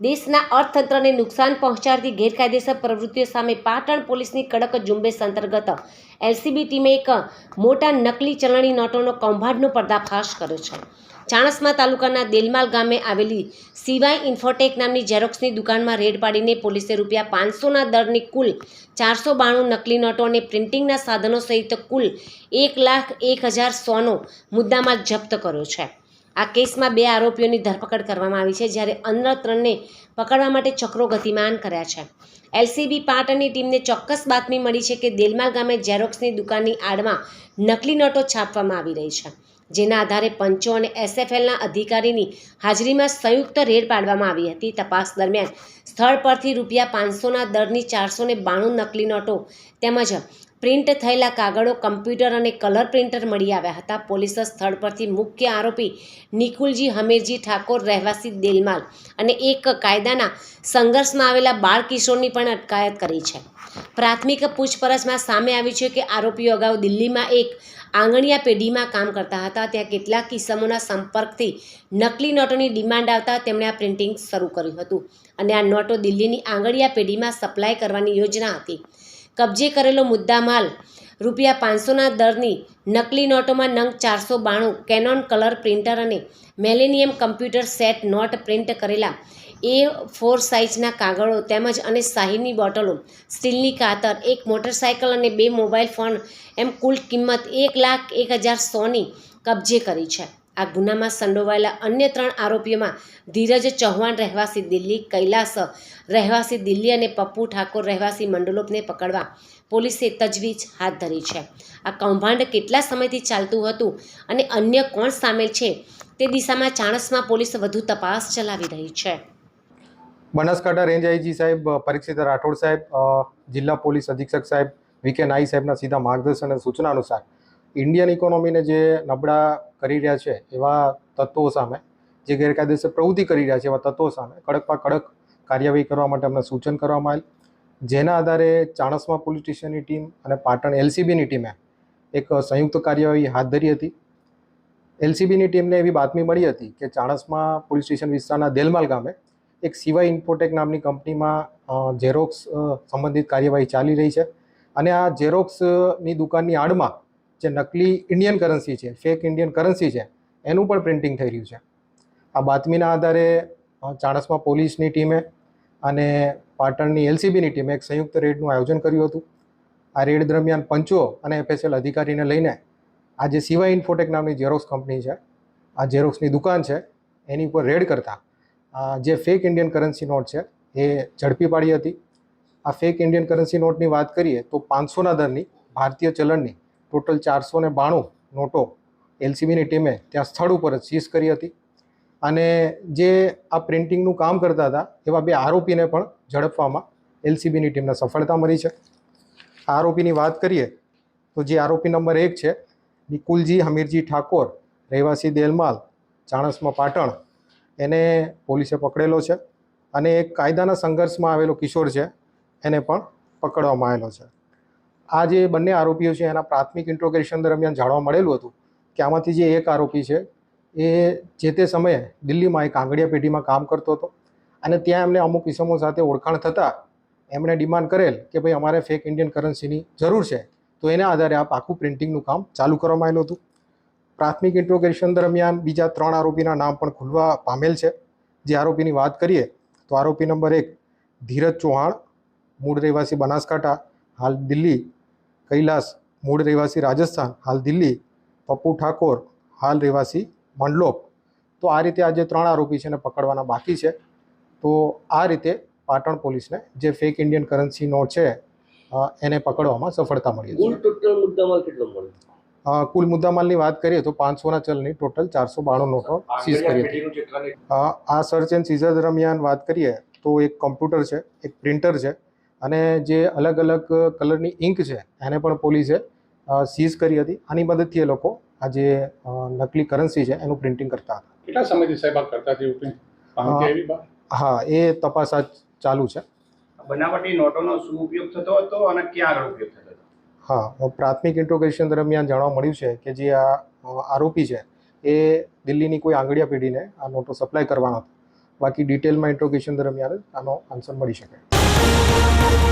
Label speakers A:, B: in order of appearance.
A: દેશના અર્થતંત્રને નુકસાન પહોંચાડતી ગેરકાયદેસર પ્રવૃત્તિઓ સામે પાટણ પોલીસની કડક ઝુંબેશ અંતર્ગત એલસીબી ટીમે એક મોટા નકલી ચલણી નોટોનો કૌભાંડનો પર્દાફાશ કર્યો છે. ચાણસ્મા તાલુકાના દેલમાલ ગામે આવેલી સીવાય ઇન્ફોટેક નામની ઝેરોક્સની દુકાનમાં રેડ પાડીને પોલીસે રૂપિયા 500ના દરની કુલ 492 નકલી નોટો અને પ્રિન્ટિંગના સાધનો સહિત કુલ 1,01,100નો મુદ્દામાલ જપ્ત કર્યો છે. આ કેસમાં 2 આરોપીઓની ધરપકડ કરવામાં આવી છે, જ્યારે અન્ય 3ને પકડવા માટે ચક્રો ગતિમાન કર્યા છે. એલસીબી પાટણની ટીમને ચોક્કસ બાતમી મળી છે કે દેલમાલ ગામે ઝેરોક્સની દુકાનની આડમાં નકલી નોટો છાપવામાં આવી રહી છે, જેના આધારે પંચો અને એસએફએલના અધિકારીની હાજરીમાં સંયુક્ત રેડ પાડવામાં આવી હતી. તપાસ દરમિયાન સ્થળ પરથી રૂપિયા 500ના દરની 492 નકલી નોટો તેમજ પ્રિન્ટ થયેલા કાગળો, કમ્પ્યુટર અને કલર પ્રિન્ટર મળી આવ્યા હતા. પોલીસે સ્થળ પરથી મુખ્ય આરોપી નિકુલજી હમીરજી ઠાકોર રહેવાસી દેલમાલ અને એક કાયદાના સંઘર્ષમાં આવેલા બાળ કિશોરની પણ અટકાયત કરી છે. પ્રાથમિક પૂછપરછમાં સામે આવ્યું છે કે આરોપીઓ અગાઉ દિલ્હીમાં એક આંગણિયા પેઢીમાં કામ કરતા હતા. ત્યાં કેટલાક કિસ્સાઓના સંપર્કથી નકલી નોટોની ડિમાન્ડ આવતા તેમણે આ પ્રિન્ટિંગ શરૂ કર્યું હતું અને આ નોટો દિલ્હીની આંગણિયા પેઢીમાં સપ્લાય કરવાની યોજના હતી. કબજે કરેલો મુદ્દામાલ રૂપિયા 500ના દરની નકલી નોટોમાં નંગ 492 કેનોન કલર પ્રિન્ટર અને millennium computer set, note print કરેલા A4 સાઇઝના કાગળો તેમજ અને શાહીની બોટલો, સ્ટીલની કાતર, એક મોટરસાયકલ અને 2 મોબાઈલ ફોન એમ કુલ કિંમત 1,01,100ની કબજે કરી છે. આ ગુનામાં સંડોવાયેલા અન્ય 3 આરોપીઓમાં ધીરજ ચૌહાણ રહેવાસી દિલ્હી, કૈલાસ રહેવાસી દિલ્હી અને પપ્પુ ઠાકોર રહેવાસી મંડલોપને પકડવા પોલીસે તજવીજ હાથ ધરી છે. આ કૌભાંડ કેટલા સમયથી ચાલતું હતું અને અન્ય કોણ સામેલ છે તે દિશામાં ચાણસ્મા પોલીસ વધુ તપાસ ચલાવી રહી છે.
B: બનાસકાંઠા રેન્જ આઈજી સાહેબ પરીક્ષિત રાઠોડ સાહેબ, જિલ્લા પોલીસ અધિક્ષક સાહેબ વી.કે. નાઈ સાહેબના સીધા માર્ગદર્શન અને સૂચના અનુસાર ઇન્ડિયન ઇકોનોમીને જે નબળા કરી રહ્યા છે એવા તત્વો સામે, જે ગેરકાયદેસર પ્રવૃત્તિ કરી રહ્યા છે એવા તત્વો સામે કડકમાં કડક કાર્યવાહી કરવા માટે અમને સૂચન કરવામાં આવેલ. જેના આધારે ચાણસ્મા પોલીસ સ્ટેશનની ટીમ અને પાટણ એલસીબીની ટીમે એક સંયુક્ત કાર્યવાહી હાથ ધરી હતી. એલસીબીની ટીમને એવી બાતમી મળી હતી કે ચાણસ્મા પોલીસ સ્ટેશન વિસ્તારના દેલમાલ ગામે એક સીવાય ઇન્ફોટેક નામની કંપનીમાં ઝેરોક્સ સંબંધિત કાર્યવાહી ચાલી રહી છે અને આ ઝેરોક્સની દુકાનની આડમાં જે નકલી ઇન્ડિયન કરન્સી છે, ફેક ઇન્ડિયન કરન્સી છે, એનું પણ પ્રિન્ટિંગ થઈ રહ્યું છે. આ બાતમીના આધારે ચાણસ્મા પોલીસની ટીમે અને પાટણની એલસીબીની ટીમે એક સંયુક્ત રેડનું આયોજન કર્યું હતું. આ રેડ દરમિયાન પંચો અને એફએસએલ અધિકારીને લઈને આ જે સીવાય ઇન્ફોટેક નામની ઝેરોક્સ કંપની છે, આ ઝેરોક્સની દુકાન છે, એની ઉપર રેડ કરતા જે ફેક ઇન્ડિયન કરન્સી નોટ છે એ ઝડપી પાડી હતી. આ ફેક ઇન્ડિયન કરન્સી નોટની વાત કરીએ તો 500ના દરની ભારતીય ચલણની ટોટલ 492 નોટો એલસીબીની ટીમે ત્યાં સ્થળ ઉપર જ સીઝ કરી હતી અને જે આ પ્રિન્ટિંગનું કામ કરતા હતા એવા 2 આરોપીને પણ ઝડપવામાં એલસીબીની ટીમને સફળતા મળી છે. આ આરોપીની વાત કરીએ તો જે આરોપી નંબર 1 છે નિકુલજી હમીરજી ઠાકોર રહેવાસી દેલમાલ, ચાણસ્મા પાટણ, એને પોલીસે પકડેલો છે અને એક કાયદાના સંઘર્ષમાં આવેલો કિશોર છે એને પણ પકડવામાં આવેલો છે. આ જે બંને આરોપીઓ છે એના પ્રાથમિક ઇન્ટ્રોગેશન દરમિયાન જાણવા મળેલું હતું કે આમાંથી જે એક આરોપી છે એ જે તે સમયે દિલ્હીમાં એક આંગણિયા પેઢીમાં કામ કરતો હતો અને ત્યાં એમને અમુક ઇસમો સાથે ઓળખાણ થતાં એમણે ડિમાન્ડ કરેલ કે ભાઈ અમારે ફેક ઇન્ડિયન કરન્સીની જરૂર છે, તો એના આધારે આ આખું પ્રિન્ટિંગનું કામ ચાલુ કરવામાં આવેલું હતું. પ્રાથમિક ઇન્ટ્રોગેશન દરમિયાન બીજા 3 આરોપીના નામ પણ ખુલવા પામેલ છે. જે આરોપીની વાત કરીએ તો આરોપી નંબર 1 ધીરજ ચૌહાણ, મૂળ રહેવાસી બનાસકાંઠા, હાલ દિલ્હી, કૈલાસ, મૂળ રહેવાસી રાજસ્થાન, હાલ દિલ્હી, પપ્પુ ઠાકોર, હાલ રહેવાસી મંડલોપ. તો આ રીતે આ જે 3 આરોપી છે એને પકડવાના બાકી છે. તો આ રીતે પાટણ પોલીસને જે ફેક ઇન્ડિયન કરન્સી નોટ છે એને પકડવામાં સફળતા મળી છે. કુલ મુદ્દામાલની વાત કરીએ તો 500ના ચલની ટોટલ 492 નોટો સીઝ કરી હતી. આ સર્ચ એન્ડ સીઝર દરમિયાન વાત કરીએ તો એક કમ્પ્યુટર છે, એક પ્રિન્ટર છે અને જે અલગ અલગ કલરની ઇંક છે એને પણ પોલીસે સીઝ કરી હતી. આની મદદથી એ લોકો આ જે નકલી કરન્સી છે એનું પ્રિન્ટિંગ કરતા હતા.
C: કેટલા સમયથી સાહેબ આ કરતા હતા?
B: હા, એ તપાસ ચાલુ છે.
C: બનાવટી નોટોનો શું ઉપયોગ થતો હતો અને ક્યાં આગળ ઉપયોગ થતો હતો?
B: હા, પ્રાથમિક ઇન્ટ્રોગેશન દરમિયાન જાણવા મળ્યું છે કે જે આ આરોપી છે એ દિલ્હીની કોઈ આંગણિયા પેઢીને આ નોટો સપ્લાય કરવાનો હતો બાકી ડિટેલમાં ઇન્ટ્રોગેશન દરમિયાન આનો આન્સર મળી શકે.